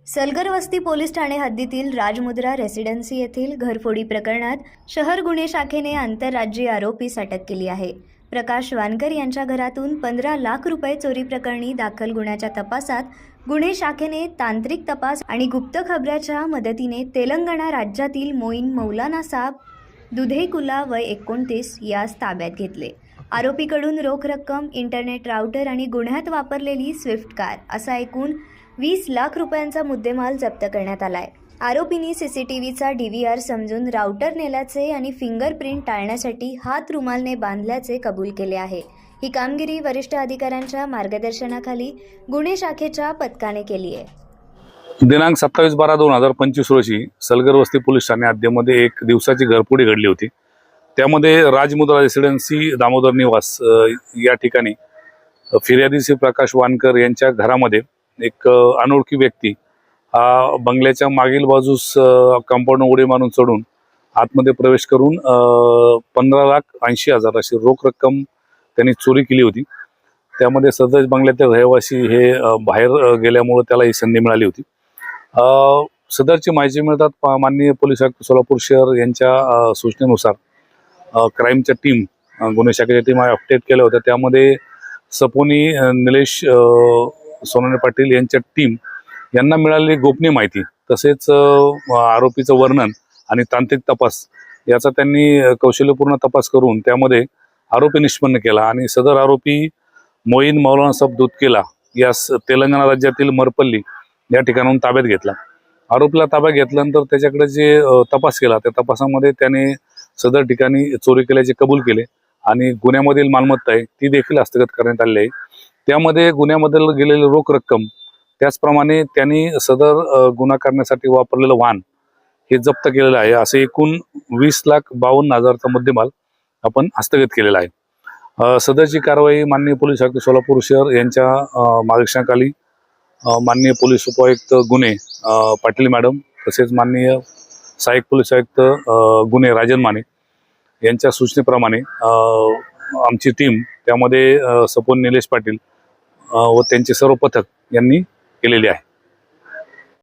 सलगर वस्ती पोलीस ठाणे हद्दीतील राजमुद्रा रेसिडेन्सी येथील घरफोडी प्रकरणात शहर गुन्हे शाखेने आंतरराज्यीय आरोपीस अटक केली आहे। प्रकाश वानकर यांच्या घरातून 15 लाख रुपये चोरी प्रकरणी दाखल गुन्ह्याच्या तपासात गुन्हे शाखेने तांत्रिक तपास आणि गुप्त खबऱ्याच्या मदतीने तेलंगणा राज्यातील मोईन मौलाना साब दुधेकुला वय 29 यास ताब्यात घेतले। आरोपीकडून रोख रक्कम, इंटरनेट राउटर आणि गुन्ह्यात वापरलेली स्विफ्ट कार असा एकूण 20 लाख रुपयांचा मुद्देमाल जप्त करण्यात आलाय। आरोपींनी सीसीटीव्हीचा DVR समजून राउटर नेल्याचे आणि फिंगरप्रिंट टाळण्यासाठी हात रुमालने बांधल्याचे कबूल केले आहे। ही कामगिरी वरिष्ठ अधिकाऱ्यांच्या मार्गदर्शनाखाली गुन्हे शाखेच्या पथकाने केली आहे। दिनांक 27/12/2025 रोजी सलगर वस्ती पोलीस ठाणे हद्दीमध्ये एक दिवसाची घरफोडी घडली होती। त्यामध्ये राजमुद्रा रेसिडेन्सी दामोदर निवास या ठिकाणी फिर्यादी श्री प्रकाश वानकर यांच्या घरामध्ये एक अनोळखी व्यक्ती हा बंगल्याच्या मागील बाजूस कंपाऊंड उडी मारून चढून आतमध्ये प्रवेश करून 15,80,000 अशी रोख रक्कम त्यांनी चोरी केली होती। त्यामध्ये सदर बंगल्यातील रहिवासी हे बाहेर गेल्यामुळे त्याला ही संधी मिळाली होती। सदरची माहिती मिळतात माननीय पोलीस आयुक्त सोलापूर शहर यांच्या सूचनेनुसार क्राईमच्या टीम गुन्हे शाखेच्या टीम अपडेट केल्या होत्या। त्यामध्ये सपोनी निलेश सोनाने पाटील यांच्या टीम यांना मिळालेली गोपनीय माहिती तसेच आरोपीचं वर्णन आणि तांत्रिक तपास याचा त्यांनी कौशल्यपूर्ण तपास करून त्यामध्ये आरोपी निष्पन्न केला आणि सदर आरोपी मोईन मौलाना साब दुधकेला यास तेलंगणा राज्यातील मरपल्ली या ठिकाणाहून ताब्यात घेतला। आरोपीला ताब्यात घेतल्यानंतर त्याच्याकडे जे तपास केला त्या तपासामध्ये त्याने सदर ठिकाणी चोरी केल्याचे कबूल केले आणि गुन्ह्यामधील मालमत्ता आहे ती देखील हस्तगत करण्यात आली आहे। त्यामध्ये गुन्ह्यामध्ये गेलेली रोख रक्कम त्याचप्रमाणे त्यांनी सदर गुन्हा करण्यासाठी वापरलेलं वाहन हे जप्त केलेलं आहे। असे एकूण 20,52,000चा मुद्देमाल आपण हस्तगत केलेला आहे। सदरची कारवाई माननीय पोलीस आयुक्त सोलापूर शहर यांच्या मार्गदर्शनाखाली माननीय पोलीस उपायुक्त गुन्हे पाटील मॅडम तसेच माननीय सहाय्यक पोलीस आयुक्त गुन्हे राजन माने यांच्या सूचनेप्रमाणे आमची टीम त्यामध्ये सपोन निलेश पाटील व त्यांचे सर्व पथक यांनी केलेले आहे।